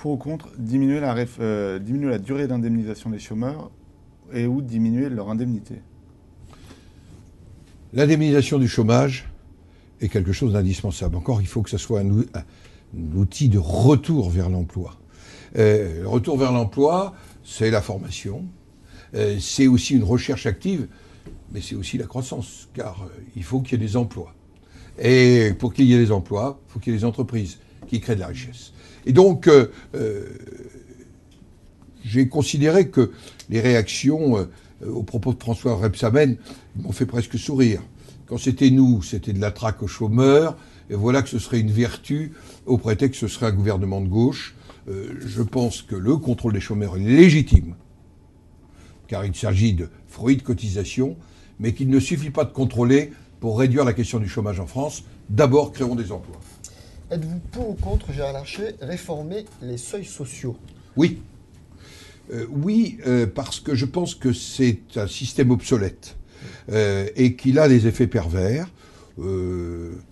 Pour ou contre diminuer la durée d'indemnisation des chômeurs et ou diminuer leur indemnité? L'indemnisation du chômage est quelque chose d'indispensable. Encore, il faut que ce soit un outil de retour vers l'emploi. Le retour vers l'emploi, c'est la formation, c'est aussi une recherche active, mais c'est aussi la croissance, car il faut qu'il y ait des emplois. Et pour qu'il y ait des emplois, il faut qu'il y ait des entreprises qui créent de la richesse. Et donc, j'ai considéré que les réactions aux propos de François Rebsamen m'ont fait presque sourire. Quand c'était nous, c'était de la traque aux chômeurs, et voilà que ce serait une vertu, au prétexte que ce serait un gouvernement de gauche. Je pense que le contrôle des chômeurs est légitime, car il s'agit de fruits de cotisation, mais qu'il ne suffit pas de contrôler pour réduire la question du chômage en France. D'abord, créons des emplois. Êtes-vous pour ou contre, Gérard Larcher, réformer les seuils sociaux? Oui. Oui, parce que je pense que c'est un système obsolète et qu'il a des effets pervers.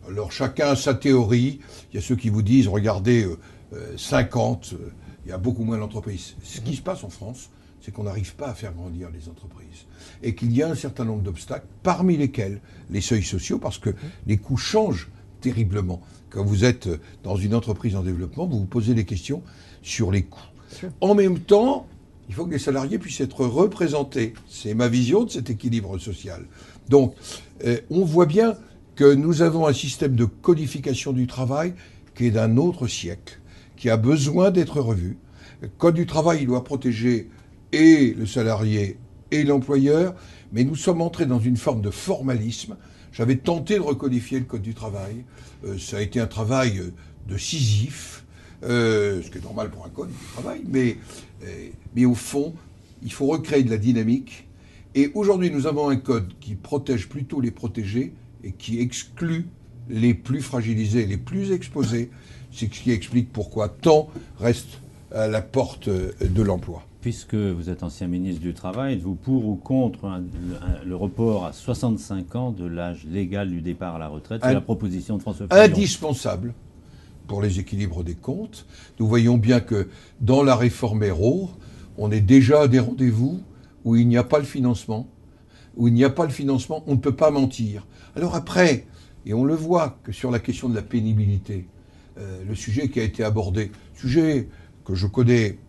Alors chacun a sa théorie. Il y a ceux qui vous disent, regardez, 50, il y a beaucoup moins d'entreprises. Ce qui se passe en France, c'est qu'on n'arrive pas à faire grandir les entreprises. Et qu'il y a un certain nombre d'obstacles, parmi lesquels les seuils sociaux, parce que les coûts changent terriblement. Quand vous êtes dans une entreprise en développement, vous vous posez des questions sur les coûts. En même temps, il faut que les salariés puissent être représentés. C'est ma vision de cet équilibre social. Donc, on voit bien que nous avons un système de codification du travail qui est d'un autre siècle, qui a besoin d'être revu. Le Code du travail, il doit protéger et le salarié et l'employeur, mais nous sommes entrés dans une forme de formalisme. J'avais tenté de recodifier le Code du travail. Ça a été un travail de Sisyphe, ce qui est normal pour un code du travail, mais au fond, il faut recréer de la dynamique. Et aujourd'hui, nous avons un code qui protège plutôt les protégés et qui exclut les plus fragilisés, les plus exposés. C'est ce qui explique pourquoi tant reste à la porte de l'emploi. Puisque vous êtes ancien ministre du Travail, êtes-vous pour ou contre le report à 65 ans de l'âge légal du départ à la retraite? C'est la proposition de François Fillon. Indispensable pour les équilibres des comptes. Nous voyons bien que dans la réforme Ayrault, on est déjà à des rendez-vous où il n'y a pas le financement. Où il n'y a pas le financement, on ne peut pas mentir. Alors après, et on le voit que sur la question de la pénibilité, le sujet qui a été abordé, sujet que je connais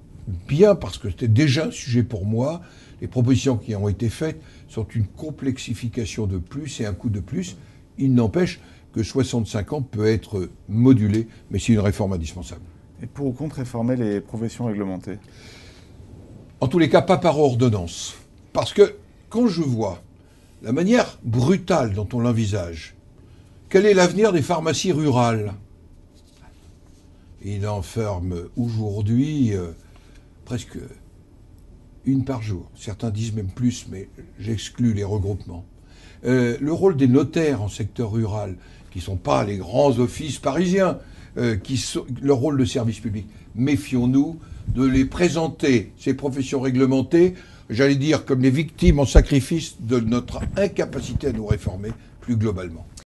bien parce que c'était déjà un sujet pour moi, les propositions qui ont été faites sont une complexification de plus et un coût de plus. Il n'empêche que 65 ans peut être modulé, mais c'est une réforme indispensable. Et pour ou contre réformer les professions réglementées? En tous les cas, pas par ordonnance. Parce que quand je vois la manière brutale dont on l'envisage, quel est l'avenir des pharmacies rurales? Il en ferme aujourd'hui presque une par jour. Certains disent même plus, mais j'exclus les regroupements. Le rôle des notaires en secteur rural, qui ne sont pas les grands offices parisiens, leur rôle de service public. Méfions-nous de les présenter, ces professions réglementées, j'allais dire comme les victimes en sacrifice de notre incapacité à nous réformer plus globalement.